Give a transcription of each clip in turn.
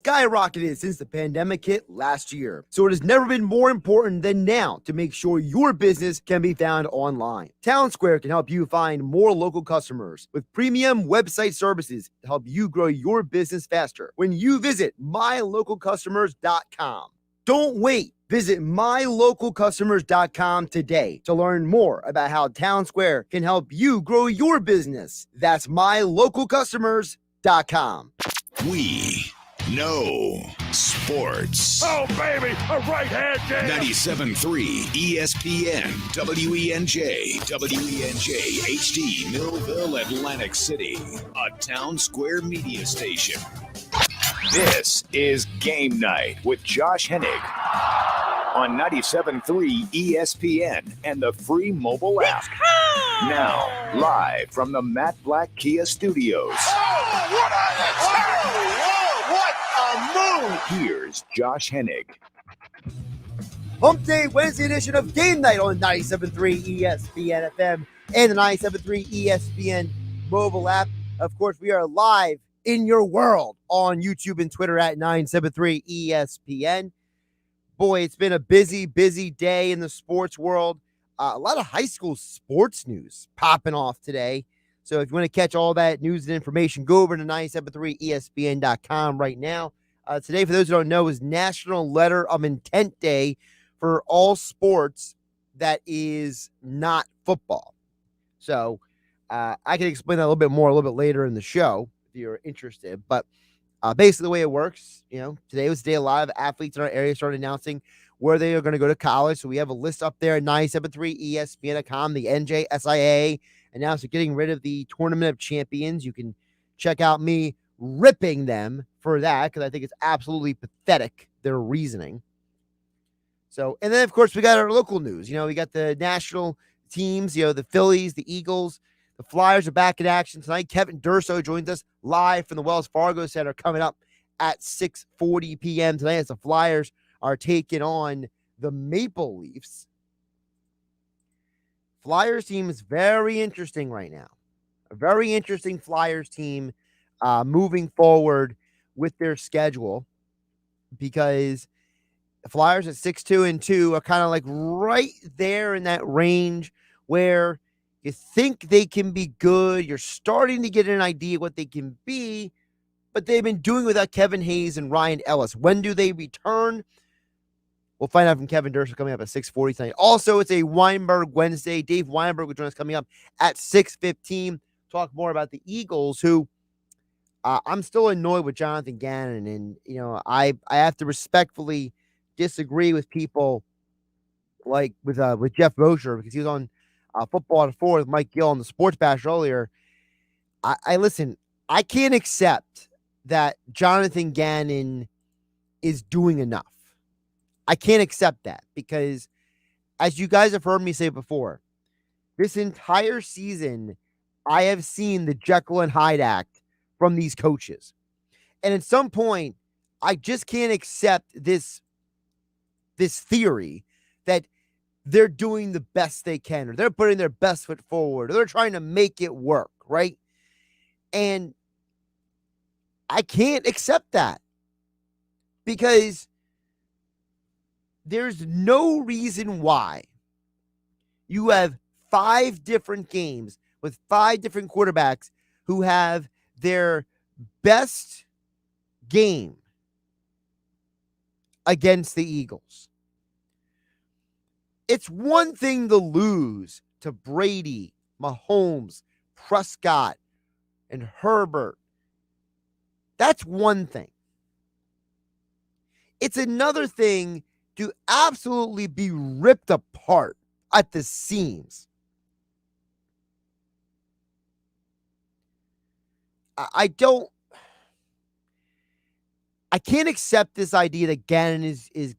skyrocketed since the pandemic hit last year. So it has never been more important than now to make sure your business can be found online. Town Square can help you find more local customers with premium website services to help you grow your business faster when you visit mylocalcustomers.com. Don't wait. Visit mylocalcustomers.com today to learn more about how Town Square can help you grow your business. That's mylocalcustomers.com. We know sports. Oh, baby, a right hand jam. 97.3 ESPN, WENJ, WENJ HD, Millville, Atlantic City, a Town Square media station. This is Game Night with Josh Hennig on 97.3 ESPN and the free mobile app. Now, live from the Matt Black Kia Studios. What a move! Here's Josh Hennig. Hump Day Wednesday edition of Game Night on 97.3 ESPN FM and the 97.3 ESPN mobile app. Of course, we are live in your world on YouTube and Twitter at 973 ESPN. Boy, it's been a busy day in the sports world. A lot of high school sports news popping off today. So if you want to catch all that news and information, go over to 973ESPN.com right now. Today, for those who don't know, is National Letter of Intent Day for all sports that is not football. So I can explain that a little bit more a little bit later in the show if you're interested. But basically the way it works, today was the day a lot of athletes in our area started announcing where they are going to go to college. So we have a list up there at 973ESPN.com. The NJSIA announced they're getting rid of the Tournament of Champions. You can check out me ripping them for that because I think it's absolutely pathetic, their reasoning. So, and then, of course, we got our local news. We got the national teams, the Phillies, the Eagles. The Flyers are back in action tonight. Kevin Durso joins us live from the Wells Fargo Center coming up at 6:40 p.m. tonight as the Flyers are taking on the Maple Leafs. Flyers team is very interesting right now. A very interesting Flyers team moving forward with their schedule because the Flyers at 6-2-2 are kind of like right there in that range where you think they can be good. You're starting to get an idea what they can be, but they've been doing without Kevin Hayes and Ryan Ellis. When do they return? We'll find out from Kevin Durso coming up at 6:40 tonight. Also, it's a Weinberg Wednesday. Dave Weinberg will join us coming up at 6:15. Talk more about the Eagles, who I'm still annoyed with Jonathan Gannon. And, I have to respectfully disagree with people like with Jeff Mosher because he was on Football at 4 with Mike Gill on the Sports Bash earlier. I listen, I can't accept that Jonathan Gannon is doing enough. I can't accept that because, as you guys have heard me say before, this entire season, I have seen the Jekyll and Hyde act from these coaches. And at some point, I just can't accept this theory that they're doing the best they can, or they're putting their best foot forward, or they're trying to make it work, right? And I can't accept that because there's no reason why you have 5 different games with 5 different quarterbacks who have their best game against the Eagles. It's one thing to lose to Brady, Mahomes, Prescott, and Herbert. That's one thing. It's another thing to absolutely be ripped apart at the seams. I can't accept this idea that Gannon is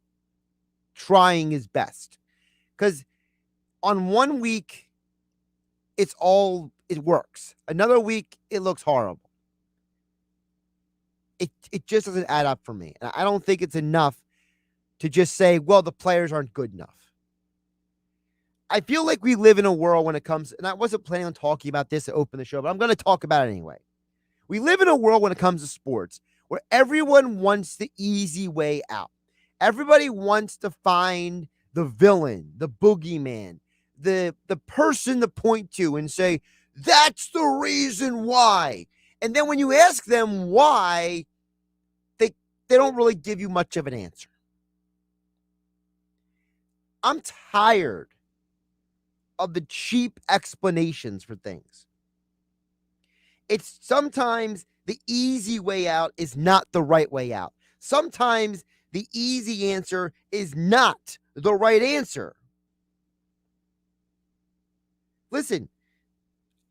trying his best. Because on one week, it works. Another week, it looks horrible. It just doesn't add up for me. And I don't think it's enough to just say, well, the players aren't good enough. I feel like we live in a world when it comes, and I wasn't planning on talking about this to open the show, but I'm going to talk about it anyway. We live in a world when it comes to sports where everyone wants the easy way out. Everybody wants to find the villain, the boogeyman, the person to point to and say, that's the reason why. And then when you ask them why, they don't really give you much of an answer. I'm tired of the cheap explanations for things. It's sometimes the easy way out is not the right way out. Sometimes the easy answer is not the right answer. Listen,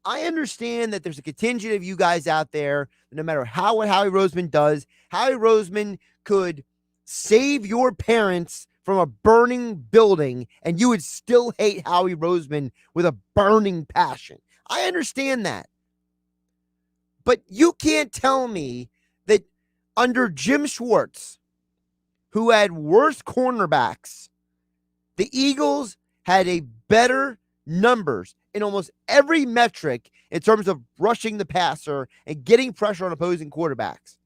I understand that there's a contingent of you guys out there that no matter what Howie Roseman does, Howie Roseman could save your parents from a burning building and you would still hate Howie Roseman with a burning passion. I understand that. But you can't tell me that under Jim Schwartz, who had worse cornerbacks, the Eagles had a better numbers in almost every metric in terms of rushing the passer and getting pressure on opposing quarterbacks.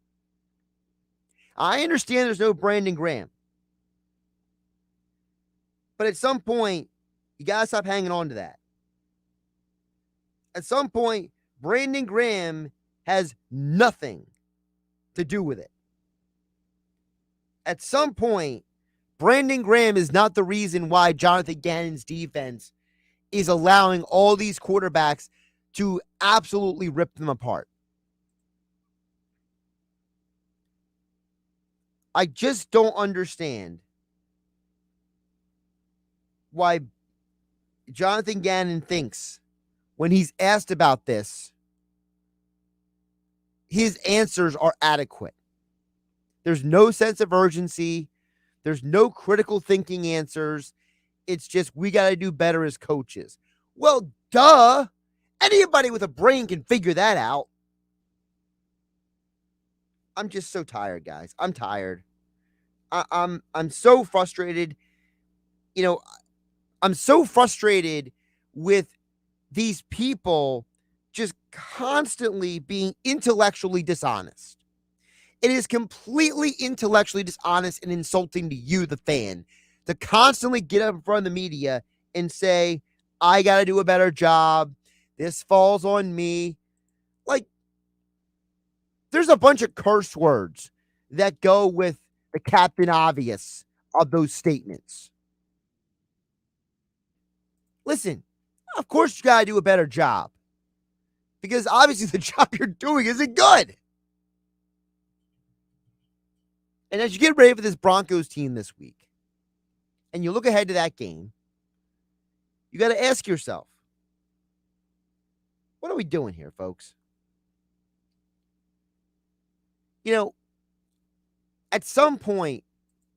I understand there's no Brandon Graham. But at some point, you got to stop hanging on to that. At some point, Brandon Graham has nothing to do with it. At some point, Brandon Graham is not the reason why Jonathan Gannon's defense is allowing all these quarterbacks to absolutely rip them apart. I just don't understand why Jonathan Gannon thinks when he's asked about this, his answers are adequate. There's no sense of urgency. There's no critical thinking answers. It's just, we got to do better as coaches. Well, duh. Anybody with a brain can figure that out. I'm just so tired, guys. I'm tired. I'm so frustrated. You know, I'm so frustrated with these people just constantly being intellectually dishonest. It is completely intellectually dishonest and insulting to you, the fan, to constantly get up in front of the media and say, I got to do a better job. This falls on me. Like, there's a bunch of curse words that go with the Captain Obvious of those statements. Listen, of course you got to do a better job because obviously the job you're doing isn't good. And as you get ready for this Broncos team this week and you look ahead to that game, you got to ask yourself, what are we doing here, folks? You know, at some point,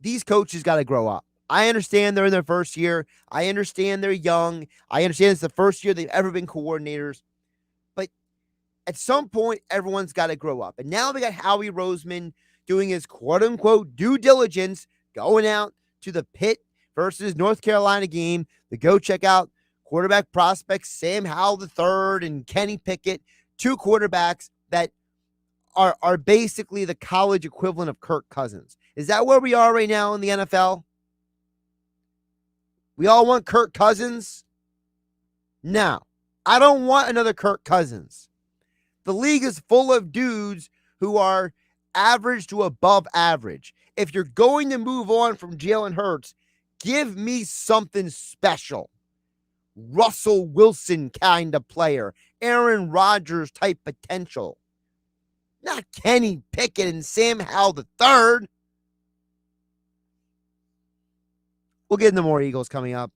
these coaches got to grow up. I understand they're in their first year. I understand they're young. I understand it's the first year they've ever been coordinators. But at some point, everyone's got to grow up. And now we got Howie Roseman doing his quote-unquote due diligence, going out to the Pitt versus North Carolina game to go check out quarterback prospects Sam Howell III and Kenny Pickett, two quarterbacks that are basically the college equivalent of Kirk Cousins. Is that where we are right now in the NFL? We all want Kirk Cousins? No, I don't want another Kirk Cousins. The league is full of dudes who are average to above average. If you're going to move on from Jalen Hurts, give me something special. Russell Wilson kind of player. Aaron Rodgers type potential. Not Kenny Pickett and Sam Howell III. We'll get into more Eagles coming up.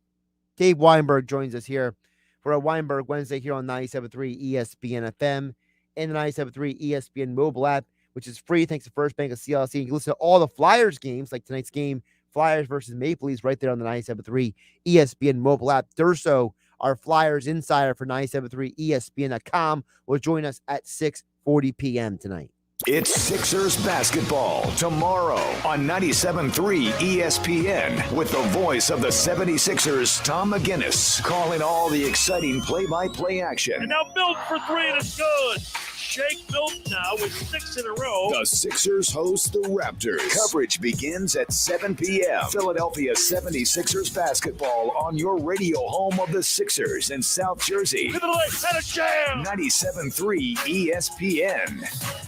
Dave Weinberg joins us here for a Weinberg Wednesday here on 97.3 ESPN FM and the 97.3 ESPN mobile app, which is free thanks to First Bank of CLC. You can listen to all the Flyers games, like tonight's game, Flyers versus Maple Leafs, right there on the 97.3 ESPN mobile app. Durso, our Flyers insider for 97.3 ESPN.com, will join us at 6:40 p.m. tonight. It's Sixers basketball tomorrow on 97.3 ESPN with the voice of the 76ers, Tom McGinnis, calling all the exciting play-by-play action. And now build for three and it's good. Shake Milton now with 6 in a row. The Sixers host the Raptors. Coverage begins at 7 p.m. Philadelphia 76ers basketball on your radio home of the Sixers in South Jersey. Look at the leg, and a jam! 97.3 ESPN.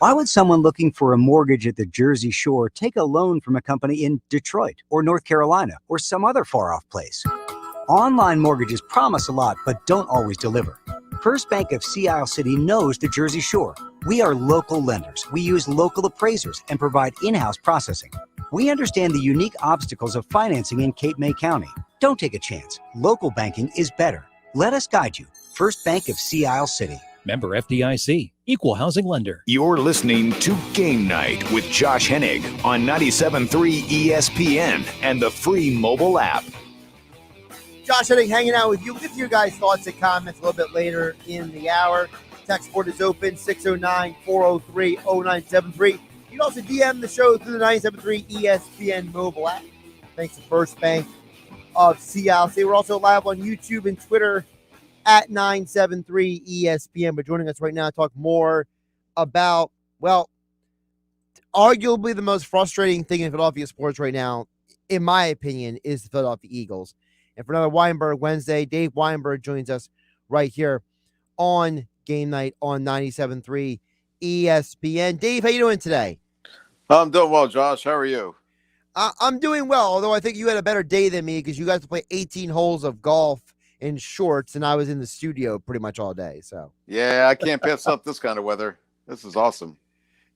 Why would someone looking for a mortgage at the Jersey Shore take a loan from a company in Detroit or North Carolina or some other far-off place? Online mortgages promise a lot, but don't always deliver. First Bank of Sea Isle City knows the Jersey Shore. We are local lenders. We use local appraisers and provide in-house processing. We understand the unique obstacles of financing in Cape May County. Don't take a chance. Local banking is better. Let us guide you. First Bank of Sea Isle City. Member FDIC, Equal Housing Lender. You're listening to Game Night with Josh Hennig on 97.3 ESPN and the free mobile app. Josh Hennig hanging out with you. With your guys' thoughts and comments a little bit later in the hour. Text board is open, 609-403-0973. You can also DM the show through the 97.3 ESPN mobile app. Thanks to First Bank of CLC. We're also live on YouTube and Twitter at 973 ESPN. But joining us right now to talk more about, well, arguably the most frustrating thing in Philadelphia sports right now, in my opinion, is the Philadelphia Eagles. And for another Weinberg Wednesday, Dave Weinberg joins us right here on Game Night on 97.3 ESPN. Dave, how you doing today? I'm doing well, Josh. How are you? I'm doing well, although I think you had a better day than me because you got to play 18 holes of golf in shorts, and I was in the studio pretty much all day. So yeah, I can't pass up this kind of weather. This is awesome.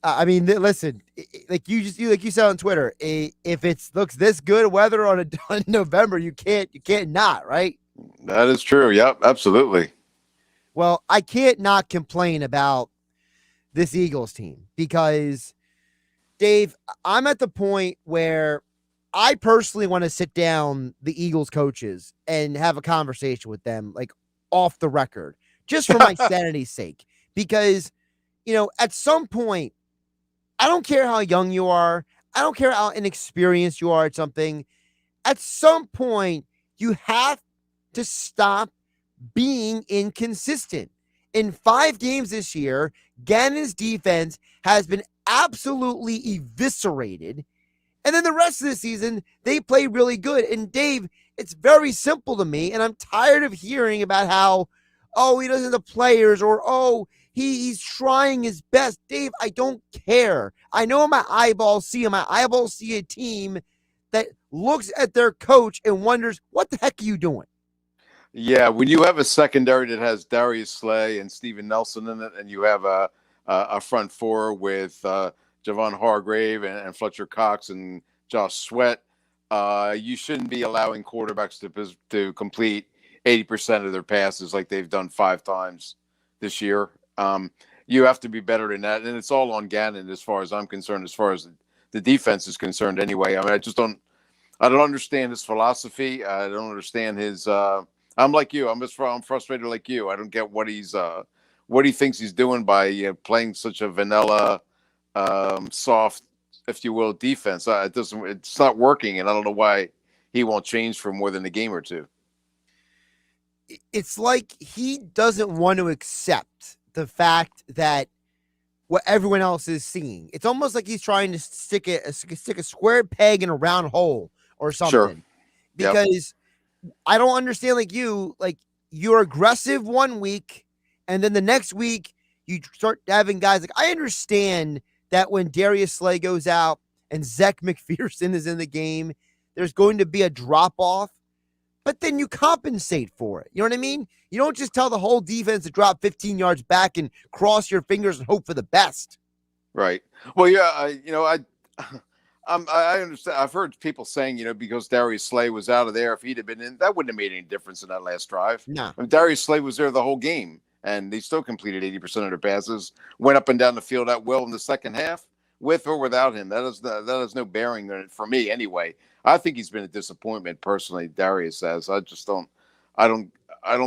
I mean, listen, like you said on Twitter, if it looks this good weather on November, you can't not, right? That is true. Yep, absolutely. Well, I can't not complain about this Eagles team because, Dave, I'm at the point where I personally want to sit down the Eagles coaches and have a conversation with them, like off the record, just for my sanity's sake. Because, at some point, I don't care how young you are. I don't care how inexperienced you are at something. At some point, you have to stop being inconsistent. In 5 games this year, Gannon's defense has been absolutely eviscerated. And then the rest of the season, they play really good. And Dave, it's very simple to me. And I'm tired of hearing about how, he doesn't have the players or, he's trying his best. Dave, I don't care. I know my eyeballs see a team that looks at their coach and wonders, what the heck are you doing? Yeah, when you have a secondary that has Darius Slay and Steven Nelson in it, and you have a front four with Javon Hargrave and Fletcher Cox and Josh Sweat, you shouldn't be allowing quarterbacks to complete 80% of their passes like they've done 5 times this year. You have to be better than that, and it's all on Gannon as far as I'm concerned, as far as the defense is concerned anyway. I mean, I don't understand his philosophy. I don't understand his I'm like you. I'm frustrated like you. I don't get what he thinks he's doing by playing such a vanilla, soft, if you will, defense. It's not working, and I don't know why he won't change for more than a game or two. It's like he doesn't want to accept the fact that what everyone else is seeing. It's almost like he's trying to stick a square peg in a round hole or something. Sure. Because I don't understand, you're aggressive one week, and then the next week you start having guys like, I understand that when Darius Slay goes out and Zach McPherson is in the game, there's going to be a drop off, but then you compensate for it. You know what I mean? You don't just tell the whole defense to drop 15 yards back and cross your fingers and hope for the best. Right. Well, yeah, I understand. I've heard people saying, because Darius Slay was out of there, if he'd have been in, that wouldn't have made any difference in that last drive. No. I mean, Darius Slay was there the whole game, and they still completed 80% of their passes, went up and down the field at will in the second half, with or without him. That has no bearing on it for me anyway. I think he's been a disappointment personally, Darius says. I don't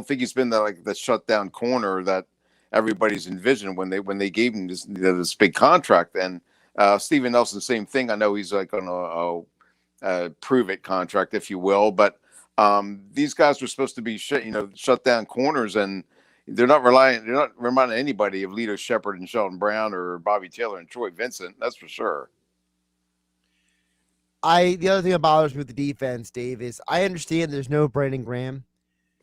think he's been the shutdown corner that everybody's envisioned when they gave him this big contract. And Steven Nelson, same thing. I know he's on a prove it contract, if you will, but these guys were supposed to be shut down corners, and they're not reminding anybody of Lito Shepherd and Sheldon Brown or Bobby Taylor and Troy Vincent. That's for sure. The other thing that bothers me with the defense, Dave, is I understand there's no Brandon Graham.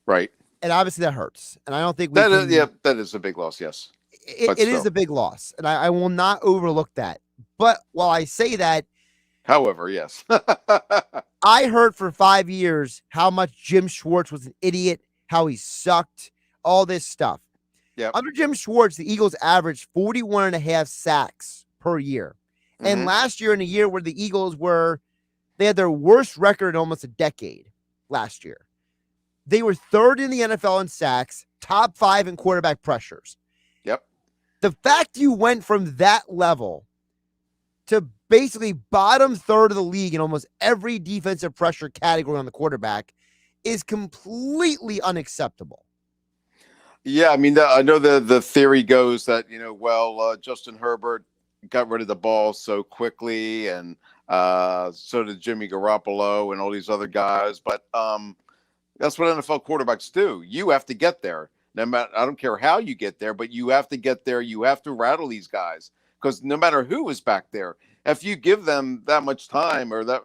Right. And obviously that hurts. And I don't think that is a big loss, yes. it is a big loss, and I will not overlook that. But while I say that, however, yes. I heard for 5 years how much Jim Schwartz was an idiot, how he sucked, all this stuff. Yep. Under Jim Schwartz, the Eagles averaged 41.5 sacks per year. And last year, in a year where the Eagles they had their worst record in almost a decade last year. They were third in the NFL in sacks, top 5 in quarterback pressures. Yep. The fact you went from that level to basically bottom third of the league in almost every defensive pressure category on the quarterback is completely unacceptable. Yeah, I mean, I know the theory goes that, Justin Herbert got rid of the ball so quickly, and so did Jimmy Garoppolo and all these other guys. But that's what NFL quarterbacks do. You have to get there. No matter, I don't care how you get there, but you have to get there. You have to rattle these guys, because no matter who is back there, if you give them that much time or that,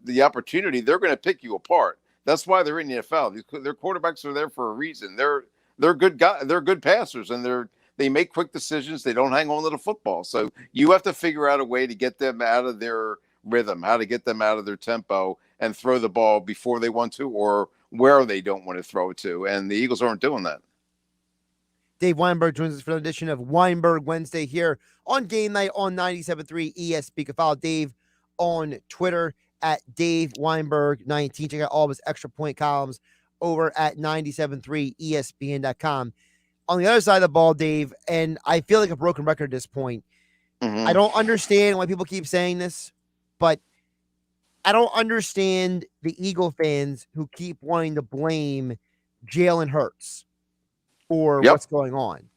the opportunity, they're going to pick you apart. That's why they're in the NFL. Their quarterbacks are there for a reason. They're good guys. They're good passers, and they make quick decisions. They don't hang on to the football. So you have to figure out a way to get them out of their rhythm, how to get them out of their tempo and throw the ball before they want to or where they don't want to throw it to. And the Eagles aren't doing that. Dave Weinberg joins us for an edition of Weinberg Wednesday here on Game Night on 97.3 ESPN. Follow Dave on Twitter at Dave Weinberg 19. Check out all of his extra point columns over at 97.3 ESPN.com. On the other side of the ball, Dave, and I feel like a broken record at this point. I don't understand why people keep saying this, but I don't understand the Eagle fans who keep wanting to blame Jalen Hurts for what's going on.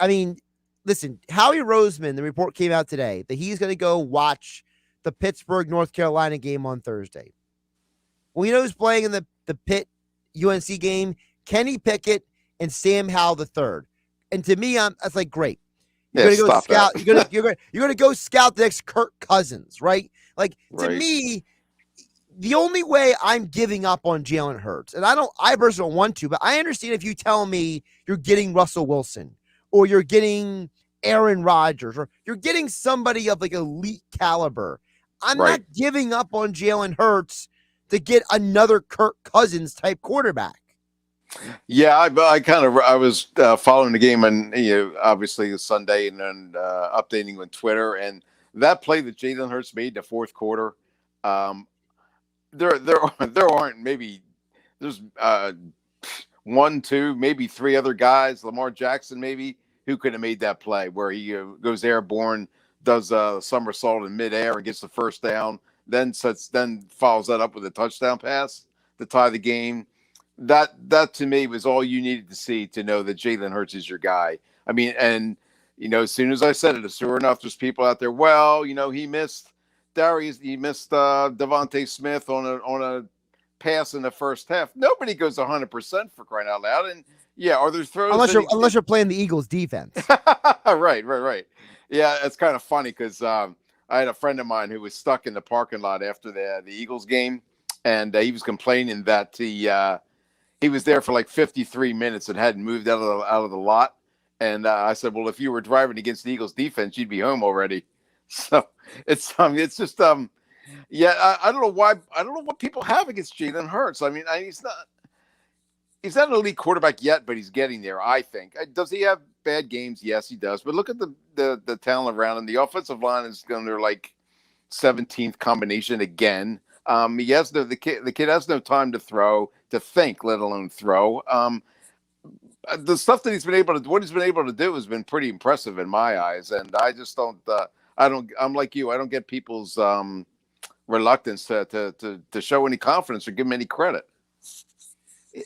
I mean, listen, Howie Roseman, the report came out today that he's going to go watch the Pittsburgh, North Carolina game on Thursday. Well, you know who's playing in the Pitt UNC game? Kenny Pickett and Sam Howell III. And to me, that's like, great. You're gonna go scout. You're gonna go scout the next Kirk Cousins, right? Like, to me, the only way I'm giving up on Jalen Hurts, and I personally don't want to, but I understand if you tell me you're getting Russell Wilson or you're getting Aaron Rodgers or you're getting somebody of like elite caliber. I'm not giving up on Jalen Hurts to get another Kirk Cousins type quarterback. Yeah, I was following the game on, obviously Sunday and then updating on Twitter, and that play that Jalen Hurts made in the fourth quarter, there aren't, maybe there's 1, 2, maybe 3 other guys, Lamar Jackson maybe, who could have made that play where he goes airborne, does a somersault in midair and gets the first down, then follows that up with a touchdown pass to tie the game. That to me was all you needed to see to know that Jalen Hurts is your guy. I mean, and as soon as I said it, sure enough, there's people out there. Well, he missed Devontae Smith on a pass in the first half. Nobody goes 100% for crying out loud. And yeah, are there throws unless you're playing the Eagles defense? right. Yeah, it's kind of funny because I had a friend of mine who was stuck in the parking lot after the Eagles game, and he was complaining that he was there for like 53 minutes and hadn't moved out of the lot. And I said, well, if you were driving against the Eagles defense, you'd be home already. So it's just yeah, I don't know why. I don't know what people have against Jalen Hurts. I mean, he's not an elite quarterback yet, but he's getting there, I think. Does he have bad games? Yes, he does. But look at the talent around him. The offensive line is under like 17th combination again. He has the kid has no time to throw, to think, let alone throw. The stuff that he's been able to do has been pretty impressive in my eyes, and I just don't. I'm like you. I don't get people's reluctance to show any confidence or give him any credit.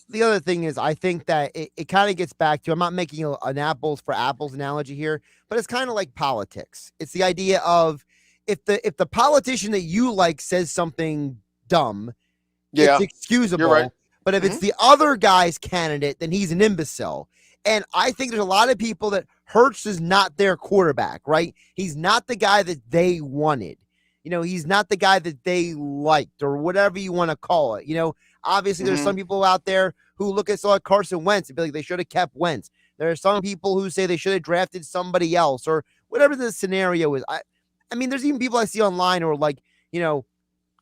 The other thing is, I think that it kind of gets back to, I'm not making an apples for apples analogy here, but it's kind of like politics. It's the idea of if the politician that you like says something dumb, it's excusable. You're right. But if it's the other guy's candidate, then he's an imbecile. And I think there's a lot of people that Hurts is not their quarterback, right? He's not the guy that they wanted. He's not the guy that they liked or whatever you want to call it. Obviously there's some people out there who look at Carson Wentz and be like, they should have kept Wentz. There are some people who say they should have drafted somebody else or whatever the scenario is. I mean, there's even people I see online who are like,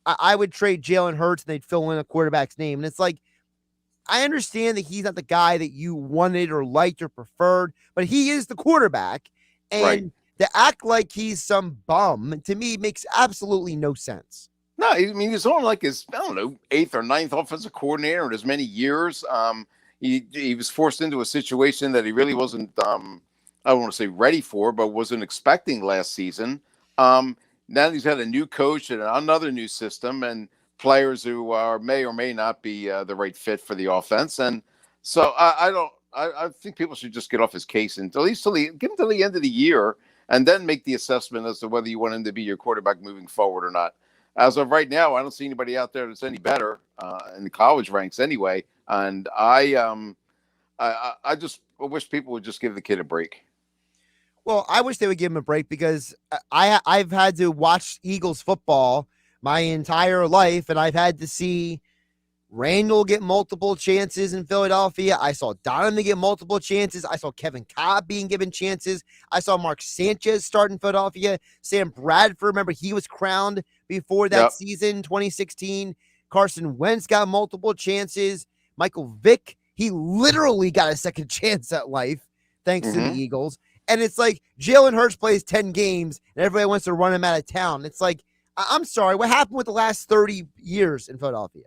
I would trade Jalen Hurts and they'd fill in a quarterback's name. And it's like, I understand that he's not the guy that you wanted or liked or preferred, but he is the quarterback. And to act like he's some bum, to me, makes absolutely no sense. No, I mean, he's on like his, I don't know, 8th or 9th offensive coordinator in as many years. He was forced into a situation that he really wasn't, I don't want to say ready for, but wasn't expecting last season. Now he's had a new coach and another new system and players who may or may not be the right fit for the offense. And so I think people should just get off his case and at least give him till the end of the year and then make the assessment as to whether you want him to be your quarterback moving forward or not. As of right now, I don't see anybody out there that's any better in the college ranks anyway. And I just wish people would just give the kid a break. Well, I wish they would give him a break because I've had to watch Eagles football my entire life, and I've had to see Randall get multiple chances in Philadelphia. I saw Donovan get multiple chances. I saw Kevin Cobb being given chances. I saw Mark Sanchez start in Philadelphia. Sam Bradford, remember, he was crowned before that season, 2016. Carson Wentz got multiple chances. Michael Vick, he literally got a second chance at life thanks to the Eagles. And it's like Jalen Hurts plays 10 games and everybody wants to run him out of town. It's like, I'm sorry, what happened with the last 30 years in Philadelphia?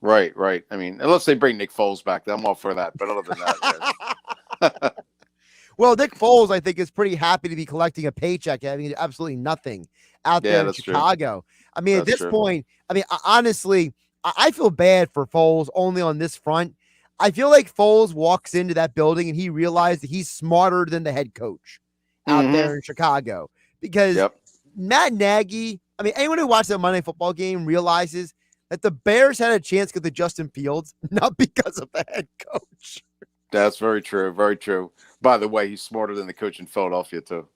Right. I mean, unless they bring Nick Foles back, I'm all for that. But other than that, well, Nick Foles, I think, is pretty happy to be collecting a paycheck, having absolutely nothing out there in Chicago. True. I mean, at this point, I mean, honestly, I feel bad for Foles only on this front. I feel like Foles walks into that building and he realized that he's smarter than the head coach out there in Chicago because Matt Nagy, I mean, anyone who watched that Monday football game realizes that the Bears had a chance to get the Justin Fields, not because of the head coach. That's very true. Very true. By the way, he's smarter than the coach in Philadelphia, too.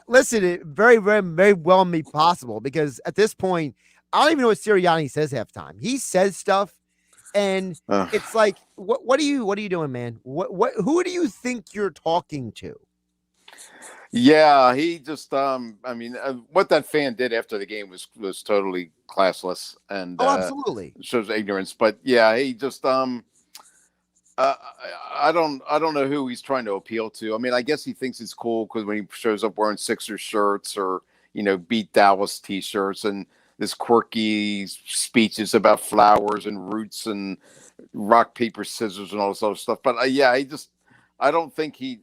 Listen, it very, very, very well may be possible because at this point, I don't even know what Sirianni says half time. He says stuff, and it's like, what are you doing, man? Who do you think you're talking to? Yeah, he just, I mean, what that fan did after the game was totally classless and absolutely shows ignorance. But yeah, he just, I don't know who he's trying to appeal to. I mean, I guess he thinks it's cool because when he shows up wearing Sixers shirts or beat Dallas T-shirts and this quirky speeches about flowers and roots and rock paper scissors and all this other stuff. But yeah, I just don't think he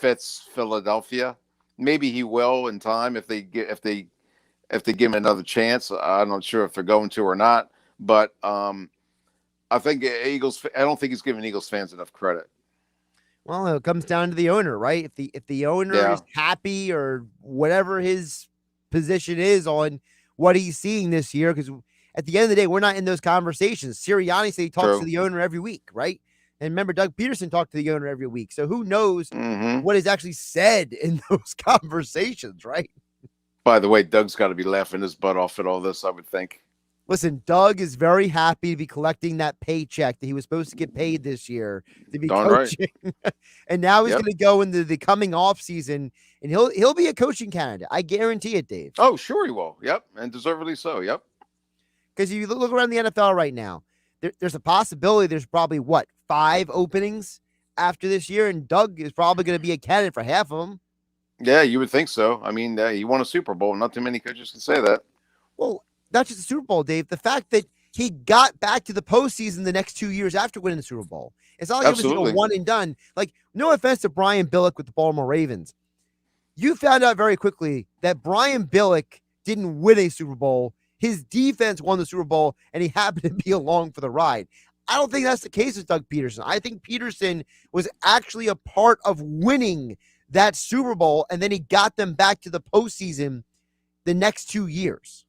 fits Philadelphia. Maybe he will in time if they give him another chance. I'm not sure if they're going to or not, but I think I don't think he's giving Eagles fans enough credit. Well, it comes down to the owner, right? If the owner is happy or whatever his position is on what he's seeing this year, because at the end of the day, we're not in those conversations. Sirianni said he talks to the owner every week, right? And remember, Doug Peterson talked to the owner every week. So who knows what is actually said in those conversations, right? By the way, Doug's got to be laughing his butt off at all this, I would think. Listen, Doug is very happy to be collecting that paycheck that he was supposed to get paid this year to be coaching. Right. And now he's going to go into the coming off season and he'll be a coaching candidate. I guarantee it, Dave. Oh, sure he will. Yep. And deservedly so. Yep. Because you look around the NFL right now, there's a possibility there's probably 5 openings after this year, and Doug is probably going to be a candidate for half of them. Yeah, you would think so. I mean, he won a Super Bowl. Not too many coaches can say that. Well, not just the Super Bowl, Dave. The fact that he got back to the postseason the next 2 years after winning the Super Bowl. It's not like it was like a one and done. Like, no offense to Brian Billick with the Baltimore Ravens. You found out very quickly that Brian Billick didn't win a Super Bowl. His defense won the Super Bowl, and he happened to be along for the ride. I don't think that's the case with Doug Peterson. I think Peterson was actually a part of winning that Super Bowl, and then he got them back to the postseason the next 2 years.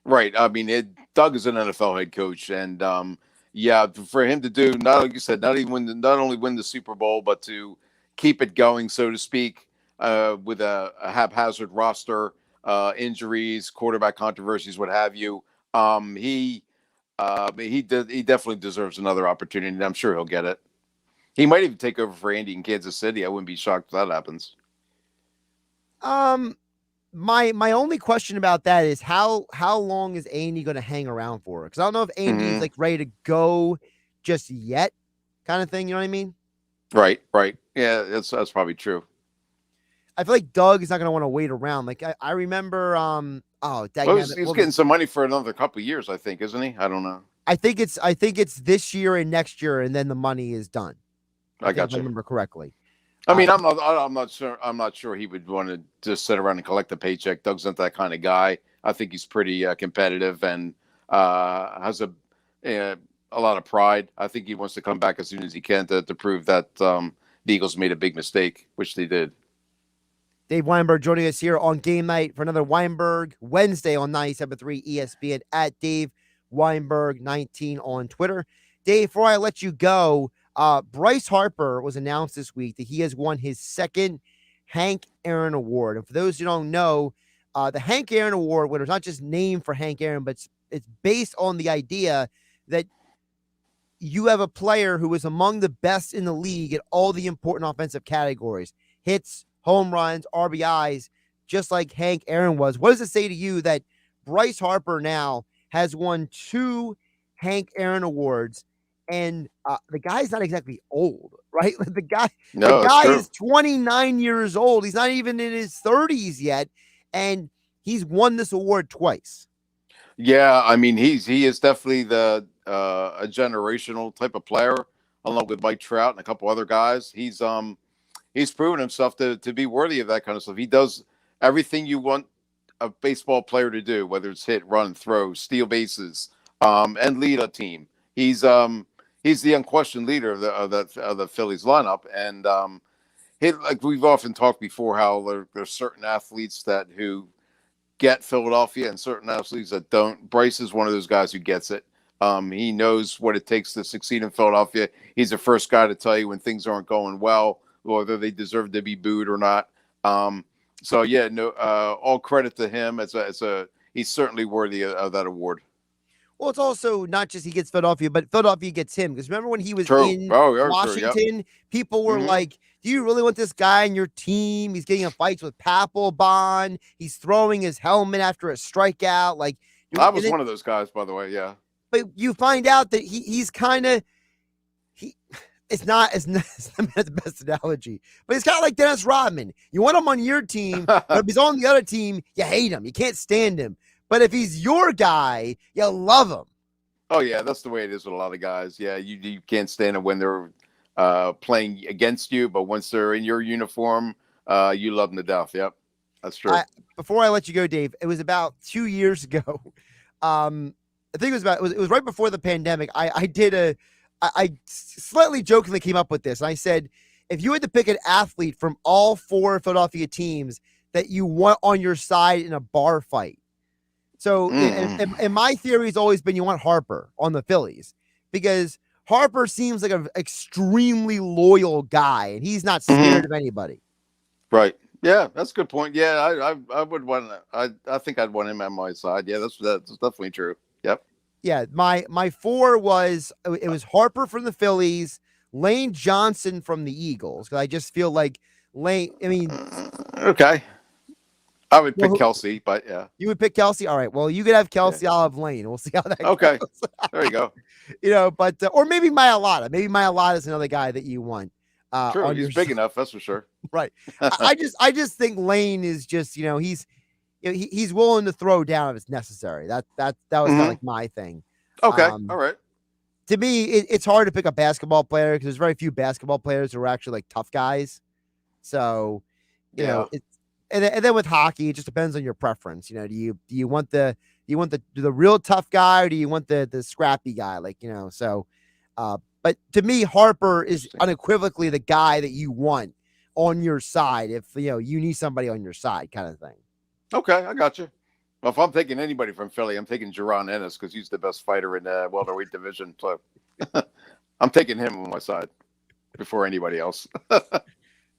Right. I mean, Doug is an NFL head coach, and for him to do like you said, not only win the Super Bowl, but to keep it going, so to speak, with a haphazard roster, injuries, quarterback controversies, what have you. He definitely deserves another opportunity, and I'm sure he'll get it. He might even take over for Andy in Kansas City. I wouldn't be shocked if that happens. My only question about that is how long is Andy going to hang around for? Because I don't know if Andy's like ready to go just yet, kind of thing. You know what I mean? Right. Yeah, that's probably true. I feel like Doug is not going to want to wait around. Like I remember, he's getting some money for another couple of years, I think, isn't he? I don't know. I think it's this year and next year, and then the money is done. I got you. If I remember correctly. I mean, I'm not sure. I'm not sure he would want to just sit around and collect a paycheck. Doug's not that kind of guy. I think he's pretty competitive and has a lot of pride. I think he wants to come back as soon as he can to prove that the Eagles made a big mistake, which they did. Dave Weinberg joining us here on Game Night for another Weinberg Wednesday on 97.3 ESPN at Dave Weinberg 19 on Twitter. Dave, before I let you go, Bryce Harper was announced this week that he has won his second Hank Aaron Award. And for those who don't know, the Hank Aaron Award, which is not just named for Hank Aaron, but it's based on the idea that you have a player who is among the best in the league at all the important offensive categories: hits, home runs, RBIs, just like Hank Aaron was. What does it say to you that Bryce Harper now has won 2 Hank Aaron Awards? And the guy's not exactly old, right? The guy is 29 years old. He's not even in his 30s yet, and he's won this award twice. Yeah, I mean, he is definitely a generational type of player, along with Mike Trout and a couple other guys. He's proven himself to be worthy of that kind of stuff. He does everything you want a baseball player to do, whether it's hit, run, throw, steal bases, and lead a team. He's the unquestioned leader of the Phillies lineup, and like we've often talked before, how there's certain athletes who get Philadelphia and certain athletes that don't. Bryce is one of those guys who gets it. He knows what it takes to succeed in Philadelphia. He's the first guy to tell you when things aren't going well, whether they deserve to be booed or not. So yeah, no, all credit to him. He's certainly worthy of that award. Well, it's also not just he gets Philadelphia, but Philadelphia gets him. Because remember when he was in Washington, yep. People were like, do you really want this guy on your team? He's getting in fights with Papelbon. He's throwing his helmet after a strikeout. Like, I was one of those guys, by the way, yeah. But you find out that he's kind of it's not the best analogy, but it's kind of like Dennis Rodman. You want him on your team, but if he's on the other team, you hate him. You can't stand him. But if he's your guy, you love him. Oh yeah, that's the way it is with a lot of guys. Yeah, you can't stand them when they're playing against you, but once they're in your uniform, you love them to death. Yep, that's true. Before I let you go, Dave, it was about 2 years ago. I think it was right before the pandemic. I slightly jokingly came up with this. And I said, if you had to pick an athlete from all 4 Philadelphia teams that you want on your side in a bar fight. So, and my theory has always been you want Harper on the Phillies because Harper seems like an extremely loyal guy and he's not scared of anybody. Right. Yeah, that's a good point. Yeah, I would want. I think I'd want him on my side. Yeah, that's definitely true. Yep. Yeah, my 4 was Harper from the Phillies, Lane Johnson from the Eagles. Because I just feel like Lane. I mean, okay. I would pick Kelsey, but yeah. You would pick Kelsey? All right. Well, you could have Kelsey. Yeah. I'll have Lane. We'll see how that goes. Okay. There you go. But or maybe Mailata. Maybe Mailata is another guy that you want. True. He's big enough. That's for sure. Right. I just think Lane is just, he's willing to throw down if it's necessary. That was kind of like my thing. Okay. All right. To me, it's hard to pick a basketball player because there's very few basketball players who are actually like tough guys. So, you know, and then with hockey, it just depends on your preference. Do you want the real tough guy or do you want the scrappy guy? So, but to me, Harper is unequivocally the guy that you want on your side. If you need somebody on your side, kind of thing. Okay, I got you. Well, if I'm taking anybody from Philly, I'm taking Jaron Ennis because he's the best fighter in the welterweight division. So I'm taking him on my side before anybody else.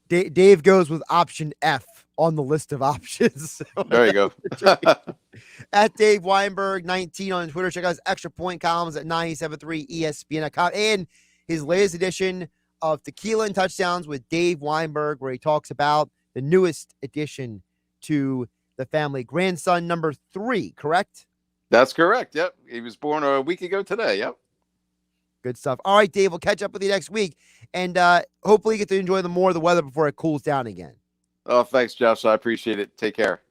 Dave goes with option F on the list of options. There you go. At Dave Weinberg 19 on Twitter. Check out his extra point columns at 97.3 ESPN.com and his latest edition of Tequila and Touchdowns with Dave Weinberg, where he talks about the newest addition to the family. Grandson number 3, correct? That's correct. Yep. He was born a week ago today. Yep. Good stuff. All right, Dave, we'll catch up with you next week. And hopefully you get to enjoy more of the weather before it cools down again. Oh, thanks, Josh. I appreciate it. Take care.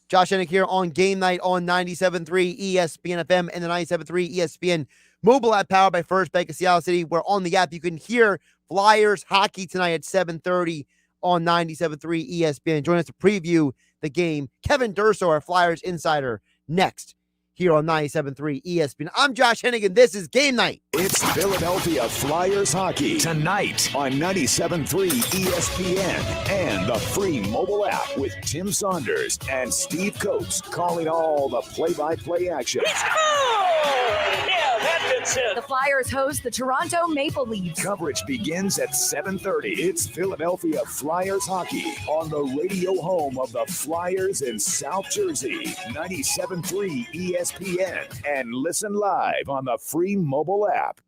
Josh Hennig here on Game Night on 97.3 ESPN FM and the 97.3 ESPN mobile app powered by First Bank of Seattle City, where on the app you can hear Flyers hockey tonight at 7:30 on 97.3 ESPN. Join us to preview the game. Kevin Durso, our Flyers Insider, next here on 97.3 ESPN. I'm Josh Hennig, and this is Game Night. It's Philadelphia Flyers hockey tonight on 97.3 ESPN and the free mobile app with Tim Saunders and Steve Coates calling all the play-by-play action. Yeah, that gets it. The Flyers host the Toronto Maple Leafs. Coverage begins at 7:30. It's Philadelphia Flyers hockey on the radio home of the Flyers in South Jersey, 97.3 ESPN, and listen live on the free mobile app.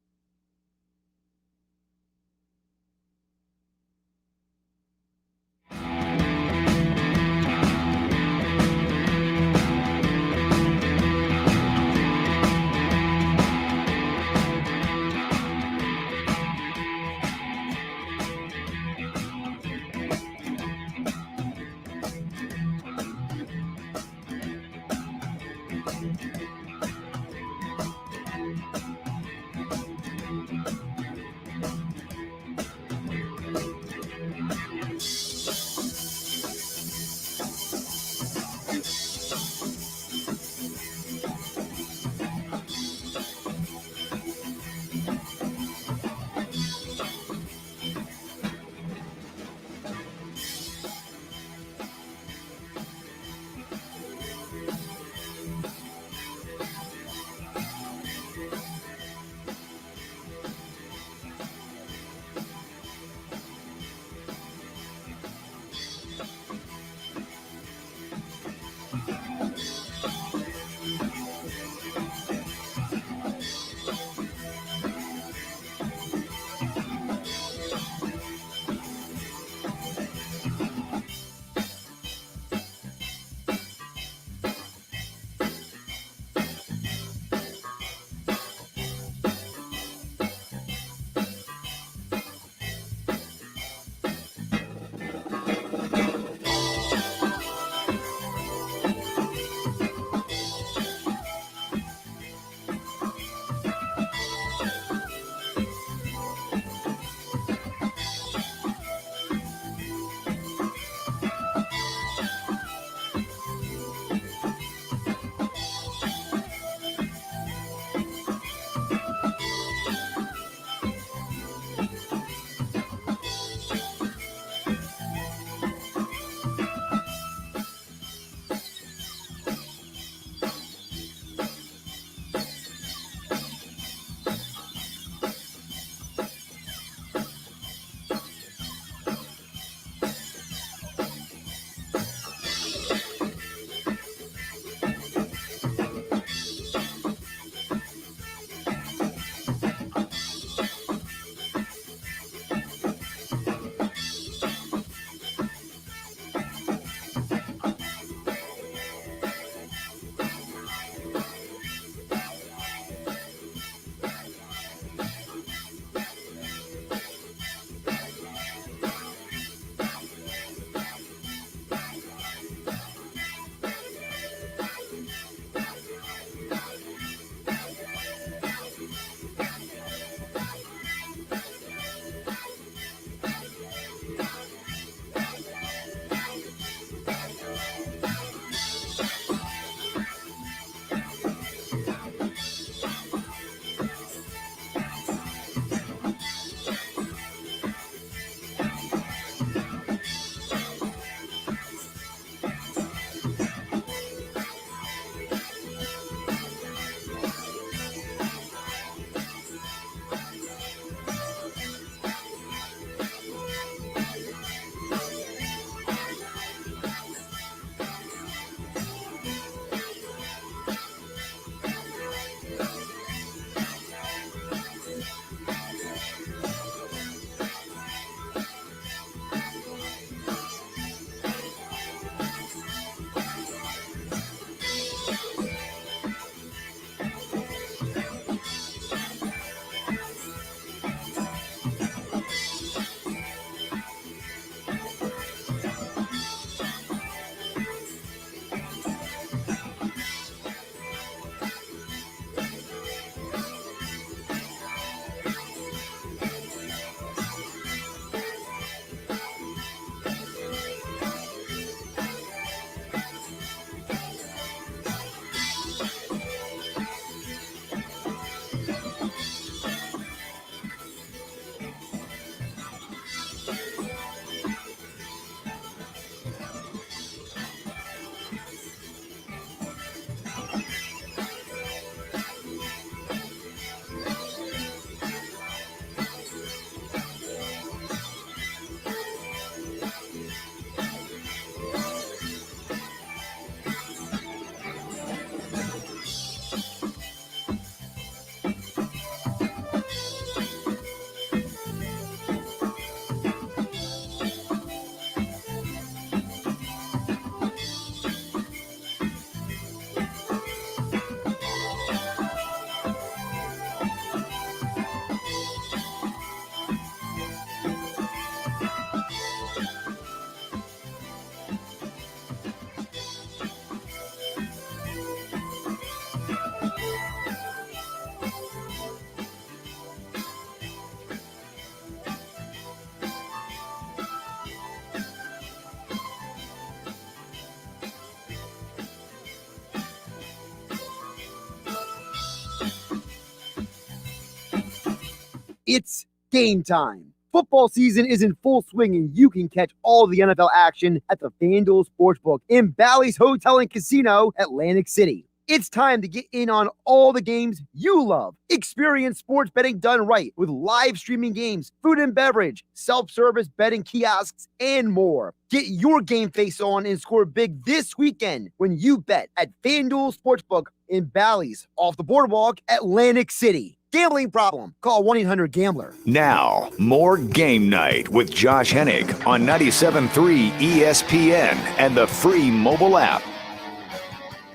It's game time. Football season is in full swing, and you can catch all the NFL action at the FanDuel Sportsbook in Bally's Hotel and Casino, Atlantic City. It's time to get in on all the games you love. Experience sports betting done right with live streaming games, food and beverage, self-service betting kiosks, and more. Get your game face on and score big this weekend when you bet at FanDuel Sportsbook in Bally's off the boardwalk, Atlantic City. Gambling problem? Call 1-800-GAMBLER. Now, more Game Night with Josh Hennig on 97.3 ESPN and the free mobile app.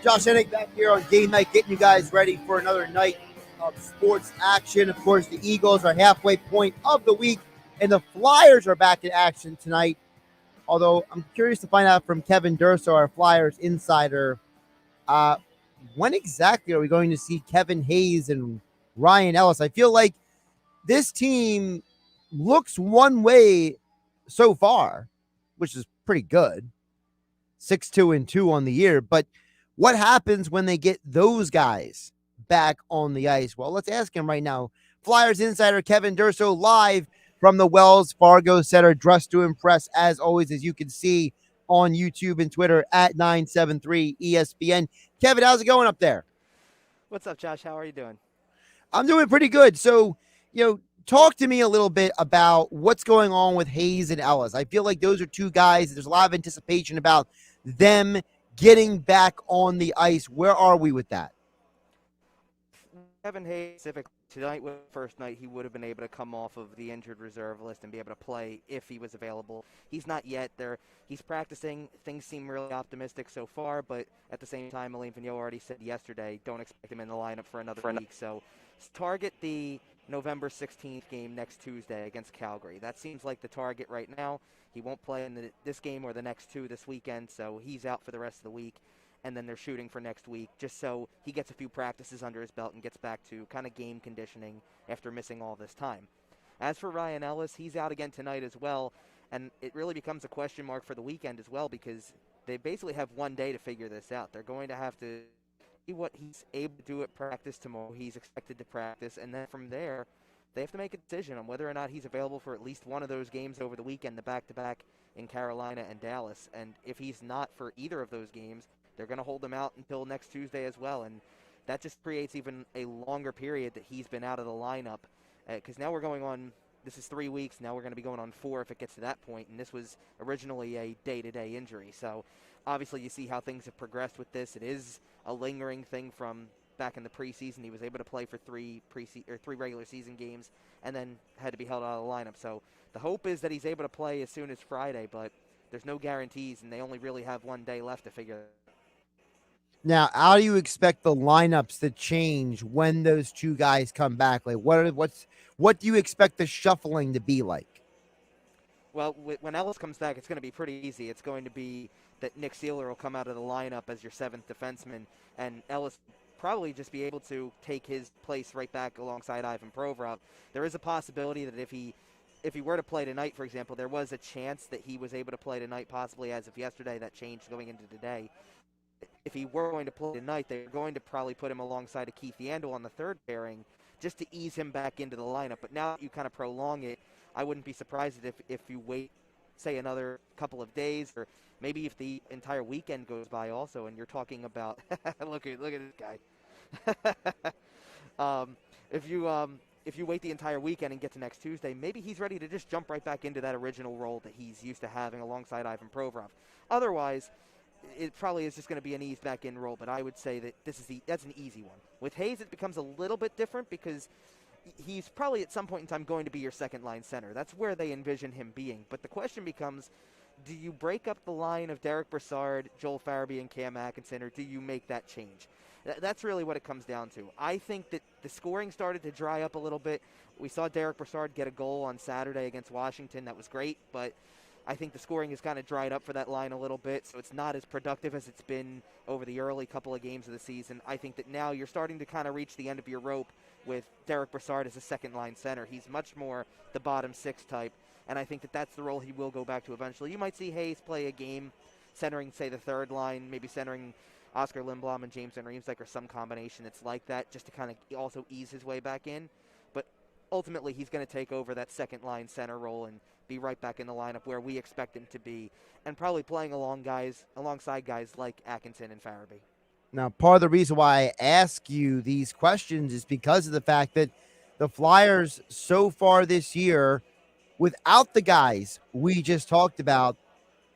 Josh Hennig back here on Game Night, getting you guys ready for another night of sports action. Of course, the Eagles are halfway point of the week, and the Flyers are back in action tonight. Although I'm curious to find out from Kevin Durso, our Flyers insider, when exactly are we going to see Kevin Hayes and Ryan Ellis? I feel like this team looks one way so far, which is pretty good. 6-2-2 on the year, but what happens when they get those guys back on the ice? Well, let's ask him right now. Flyers insider Kevin Durso live from the Wells Fargo Center, dressed to impress, as always, as you can see on YouTube and Twitter at 973 ESPN. Kevin, how's it going up there? What's up, Josh? How are you doing? I'm doing pretty good. So, talk to me a little bit about what's going on with Hayes and Ellis. I feel like those are two guys. There's a lot of anticipation about them getting back on the ice. Where are we with that? Kevin Hayes, specifically, tonight was the first night he would have been able to come off of the injured reserve list and be able to play if he was available. He's not yet there. He's practicing. Things seem really optimistic so far, but at the same time, Alain Vigneault already said yesterday, don't expect him in the lineup for another week. So target the November 16th game next Tuesday against Calgary. That seems like the target right now. He won't play in this game or the next two this weekend, so he's out for the rest of the week. And then they're shooting for next week, just so he gets a few practices under his belt and gets back to kind of game conditioning after missing all this time. As for Ryan Ellis, he's out again tonight as well, and it really becomes a question mark for the weekend as well because they basically have one day to figure this out. They're going to have to see what he's able to do at practice tomorrow. He's expected to practice, and then from there, they have to make a decision on whether or not he's available for at least one of those games over the weekend, the back-to-back in Carolina and Dallas. And if he's not for either of those games, they're going to hold him out until next Tuesday as well. And that just creates even a longer period that he's been out of the lineup. Because now we're going on, this is 3 weeks, now we're going to be going on 4 if it gets to that point. And this was originally a day-to-day injury. So obviously you see how things have progressed with this. It is a lingering thing from back in the preseason. He was able to play for 3 regular season games and then had to be held out of the lineup. So the hope is that he's able to play as soon as Friday, but there's no guarantees, and they only really have one day left to figure it out. Now, how do you expect the lineups to change when those two guys come back? Like, what do you expect the shuffling to be like? Well, when Ellis comes back, it's going to be pretty easy. It's going to be that Nick Seeler will come out of the lineup as your 7th defenseman, and Ellis probably just be able to take his place right back alongside Ivan Provorov. There is a possibility that if he were to play tonight, for example, there was a chance that he was able to play tonight, possibly as of yesterday. That changed going into today. If he were going to play tonight, they're going to probably put him alongside of Keith Yandel on the third pairing just to ease him back into the lineup. But now that you kind of prolong it, I wouldn't be surprised if you wait, say, another couple of days, or maybe if the entire weekend goes by also, and you're talking about look at this guy. If you wait the entire weekend and get to next Tuesday, maybe he's ready to just jump right back into that original role that he's used to having alongside Ivan Provorov. Otherwise, it probably is just going to be an ease back in role, but I would say that that's an easy one. With Hayes, it becomes a little bit different because he's probably at some point in time going to be your second line center. That's where they envision him being. But the question becomes, do you break up the line of Derek Brassard, Joel Farabee, and Cam Atkinson, or do you make that change? That's really what it comes down to. I think that the scoring started to dry up a little bit. We saw Derek Brassard get a goal on Saturday against Washington. That was great, but I think the scoring has kind of dried up for that line a little bit, so it's not as productive as it's been over the early couple of games of the season. I think that now you're starting to kind of reach the end of your rope with Derek Brassard as a second-line center. He's much more the bottom six type, and I think that that's the role he will go back to eventually. You might see Hayes play a game centering, say, the third line, maybe centering Oscar Lindblom and James Van Riemsdyk or some combination that's like that, just to kind of also ease his way back in. But ultimately he's going to take over that second-line center role and be right back in the lineup where we expect him to be, and probably playing alongside guys like Atkinson and Farabee. Now, part of the reason why I ask you these questions is because of the fact that the Flyers so far this year, without the guys we just talked about,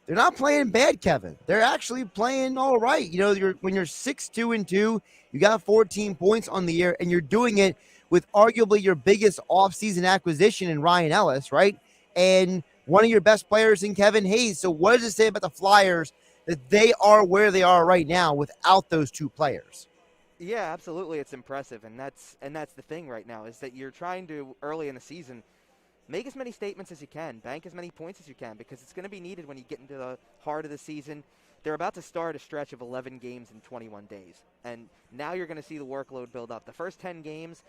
they're not playing bad, Kevin. They're actually playing all right. You know, when you're 6-2-2, you got 14 points on the year, and you're doing it with arguably your biggest offseason acquisition in Ryan Ellis, right? And one of your best players in Kevin Hayes. So what does it say about the Flyers that they are where they are right now without those two players? Yeah, absolutely. It's impressive, and that's the thing right now is that you're trying to, early in the season, make as many statements as you can, bank as many points as you can, because it's going to be needed when you get into the heart of the season. They're about to start a stretch of 11 games in 21 days, and now you're going to see the workload build up. The first 10 games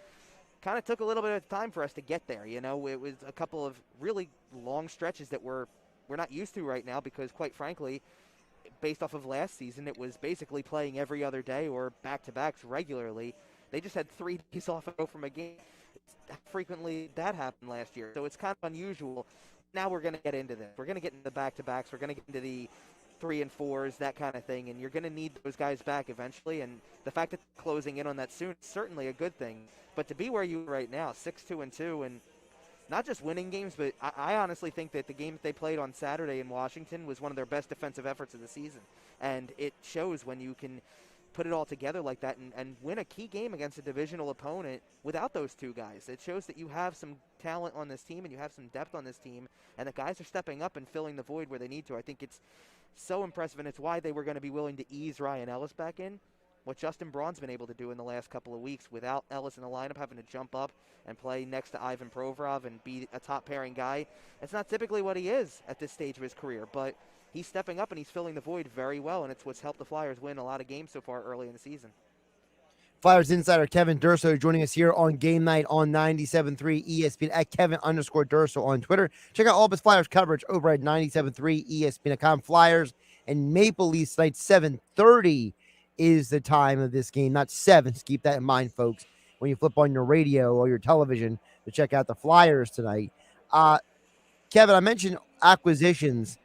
kind of took a little bit of time for us to get there. You know, it was a couple of really long stretches that we're not used to right now because, quite frankly, based off of last season, it was basically playing every other day or back-to-backs regularly. They just had 3 days off and go from a game. Frequently that happened last year, so it's kind of unusual. Now we're going to get into this. We're going to get into the back-to-backs. We're going to get into the 3 and 4s, that kind of thing, and you're going to need those guys back eventually, and the fact that closing in on that soon is certainly a good thing. But to be where you are right now, 6-2-2, and not just winning games, but I honestly think that the game that they played on Saturday in Washington was one of their best defensive efforts of the season, and it shows when you can put it all together like that and win a key game against a divisional opponent without those two guys. It shows that you have some talent on this team and you have some depth on this team, and the guys are stepping up and filling the void where they need to. I think it's so impressive, and it's why they were going to be willing to ease Ryan Ellis back in. What Justin Braun's been able to do in the last couple of weeks without Ellis in the lineup, having to jump up and play next to Ivan Provorov and be a top pairing guy. It's not typically what he is at this stage of his career, but he's stepping up and he's filling the void very well, and it's what's helped the Flyers win a lot of games so far early in the season. Flyers Insider Kevin Durso joining us here on Game Night on 97.3 ESPN at Kevin_Durso on Twitter. Check out all of his Flyers coverage over at 97.3 ESPN.com. Flyers and Maple Leafs tonight, 7:30 is the time of this game, not 7. So keep that in mind, folks, when you flip on your radio or your television to check out the Flyers tonight. Kevin, I mentioned acquisitions.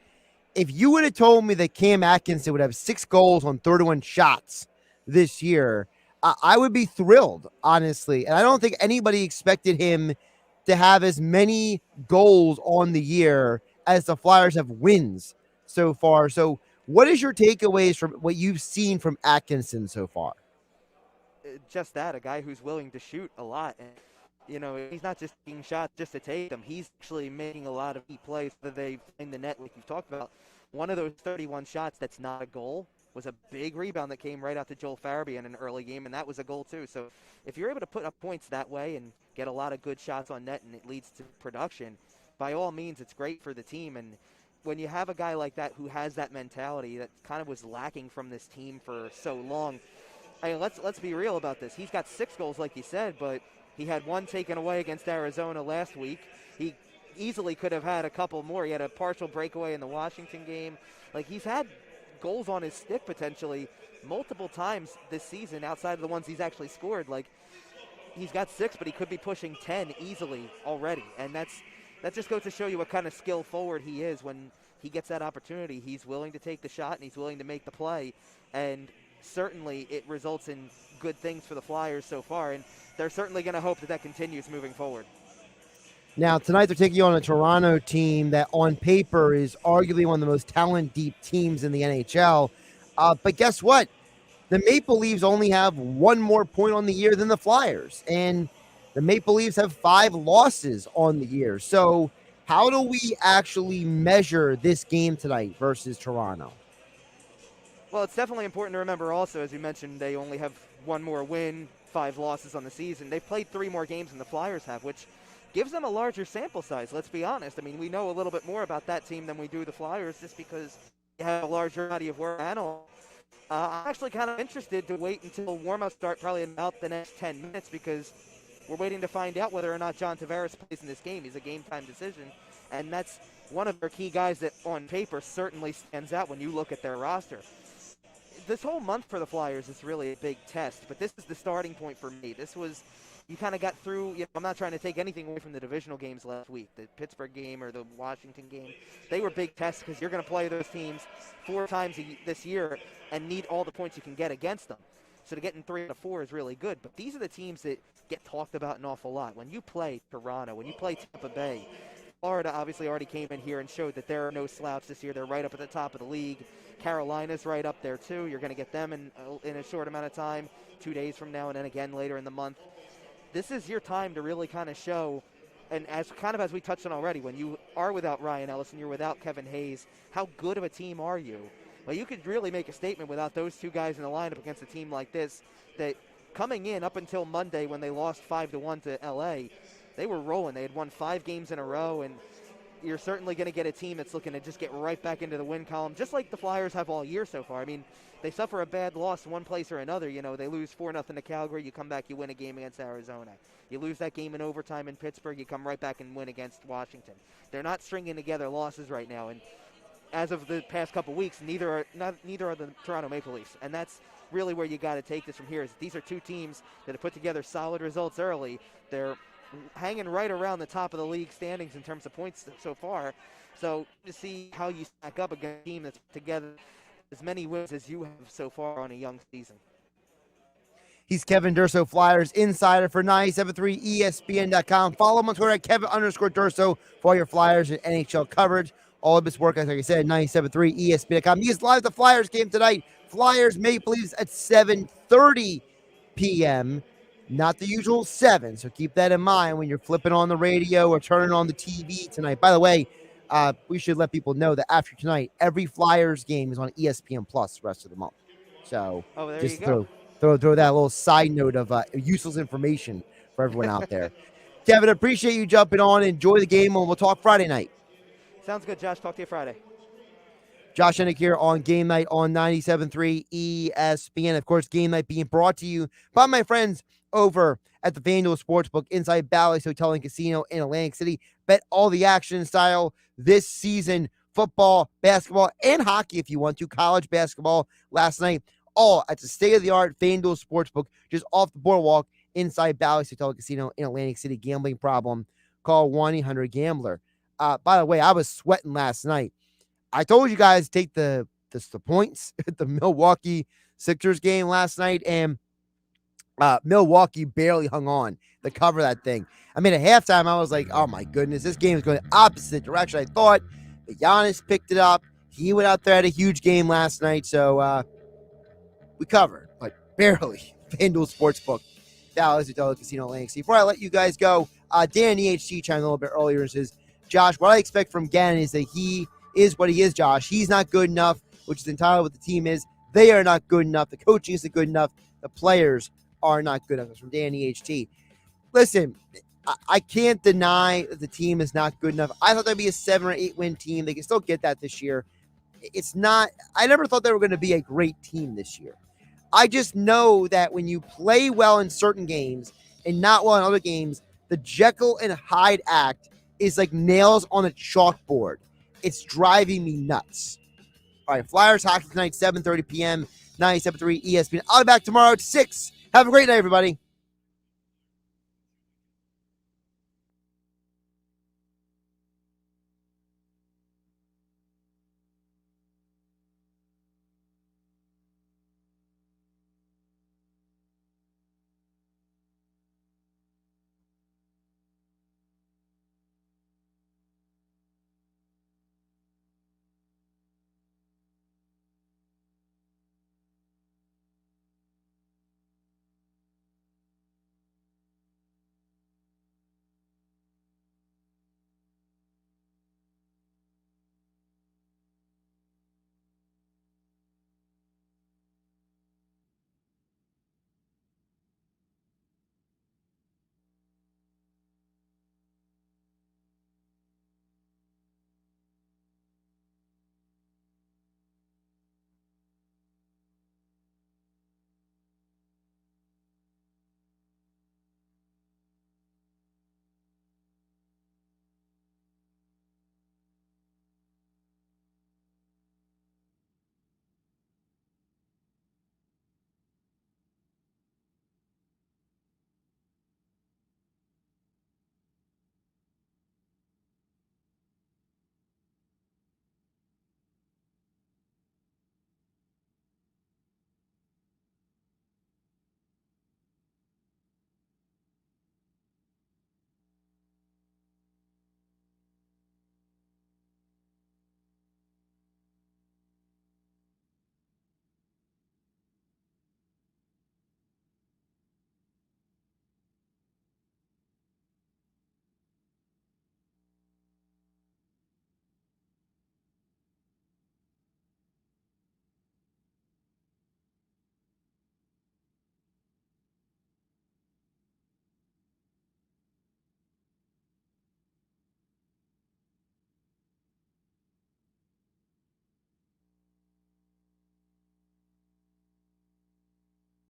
If you would have told me that Cam Atkinson would have 6 goals on 31 shots this year, I would be thrilled, honestly. And I don't think anybody expected him to have as many goals on the year as the Flyers have wins so far. So what is your takeaways from what you've seen from Atkinson so far? Just that, a guy who's willing to shoot a lot. And, you know, he's not just taking shots just to take them. He's actually making a lot of key plays that they in the net, like you've talked about. One of those 31 shots that's not a goal was a big rebound that came right out to Joel Farabee in an early game, and that was a goal too. So if you're able to put up points that way and get a lot of good shots on net and it leads to production, by all means, it's great for the team. And when you have a guy like that who has that mentality that kind of was lacking from this team for so long, I mean, let's be real about this. He's got 6 goals, like you said, but he had 1 taken away against Arizona last week. He easily could have had a couple more. He had a partial breakaway in the Washington game. Like, he's had goals on his stick potentially multiple times this season outside of the ones he's actually scored. Like, he's got 6, but he could be pushing 10 easily already. And that just goes to show you what kind of skill forward he is. When he gets that opportunity, he's willing to take the shot and he's willing to make the play. And certainly it results in good things for the Flyers so far. And they're certainly going to hope that continues moving forward. Now, tonight they're taking on a Toronto team that on paper is arguably one of the most talent-deep teams in the NHL. But guess what? The Maple Leafs only have 1 more point on the year than the Flyers. And the Maple Leafs have 5 losses on the year. So how do we actually measure this game tonight versus Toronto? Well, it's definitely important to remember also, as you mentioned, they only have 1 more win, 5 losses on the season. They've played 3 more games than the Flyers have, which gives them a larger sample size, let's be honest. I mean, we know a little bit more about that team than we do the Flyers just because they have a larger body of work. I'm actually kind of interested to wait until warm-up start probably in about the next 10 minutes because we're waiting to find out whether or not John Tavares plays in this game. He's a game-time decision, and that's one of their key guys that on paper certainly stands out when you look at their roster. this whole month for the Flyers is really a big test, but this is the starting point for me. This was, you kind of got through, I'm not trying to take anything away from the divisional games last week, the Pittsburgh game or the Washington game. They were big tests because you're going to play those teams 4 times this year and need all the points you can get against them. So to get in 3 out of 4 is really good. But these are the teams that get talked about an awful lot. When you play Toronto, when you play Tampa Bay, Florida obviously already came in here and showed that there are no slouch this year. They're right up at the top of the league. Carolina's right up there too. You're going to get them in a short amount of time, 2 days from now, and then again later in the month. This is your time to really kind of show, and as we touched on already, when you are without Ryan Ellis and you're without Kevin Hayes, how good of a team are you? Well, you could really make a statement without those 2 guys in the lineup against a team like this, that coming in up until Monday when they lost 5-1 to LA, they were rolling. They had won 5 games in a row, and you're certainly going to get a team that's looking to just get right back into the win column, just like the Flyers have all year so far. I mean, they suffer a bad loss in one place or another. They lose 4-0 to Calgary. You come back, you win a game against Arizona. You lose that game in overtime in Pittsburgh. You come right back and win against Washington. They're not stringing together losses right now, and as of the past couple weeks, neither are the Toronto Maple Leafs, and that's really where you got to take this from here. Is these are 2 teams that have put together solid results early. They're hanging right around the top of the league standings in terms of points so far. So to see how you stack up against a team that's put together as many wins as you have so far on a young season. He's Kevin Durso, Flyers Insider for 97.3 ESPN.com. Follow him on Twitter at Kevin_Durso for all your Flyers and NHL coverage. All of his work, as I said, 97.3 ESPN.com. He is live at the Flyers game tonight. Flyers Maple Leafs at 7:30 p.m. Not the usual 7, so keep that in mind when you're flipping on the radio or turning on the TV tonight. By the way, we should let people know that after tonight, every Flyers game is on ESPN Plus the rest of the month. So just throw that little side note of useless information for everyone out there. Kevin, appreciate you jumping on. Enjoy the game, and we'll talk Friday night. Sounds good, Josh. Talk to you Friday. Josh Hennig here on Game Night on 97.3 ESPN. Of course, Game Night being brought to you by my friends over at the FanDuel Sportsbook inside Bally's Hotel and Casino in Atlantic City. Bet all the action style this season, football, basketball, and hockey if you want to. College basketball last night, all at the state-of-the-art FanDuel Sportsbook just off the boardwalk inside Bally's Hotel and Casino in Atlantic City. Gambling problem, call 1-800-GAMBLER. By the way, I was sweating last night. I told you guys to take the points at the Milwaukee Sixers game last night, and Milwaukee barely hung on to cover that thing. I mean, at halftime, I was like, oh my goodness, this game is going the opposite direction. I thought Giannis picked it up. He went out there, had a huge game last night, so we covered, but barely. FanDuel Sportsbook, Dallas Hotel Casino Atlantic City. Before I let you guys go, Dan EHT chimed in a little bit earlier and says, Josh, what I expect from Gannon is that he is what he is, Josh. He's not good enough, which is entirely what the team is. They are not good enough. The coaching isn't good enough. The players are not good enough. That's from Dan EHT. Listen, I can't deny that the team is not good enough. I thought that'd be a 7 or 8 win team. They can still get that this year. It's not, I never thought they were going to be a great team this year. I just know that when you play well in certain games and not well in other games, the Jekyll and Hyde act is like nails on a chalkboard. It's driving me nuts. All right, Flyers hockey tonight, 7:30 p.m., 97.3 ESPN. I'll be back tomorrow at 6. Have a great night, everybody.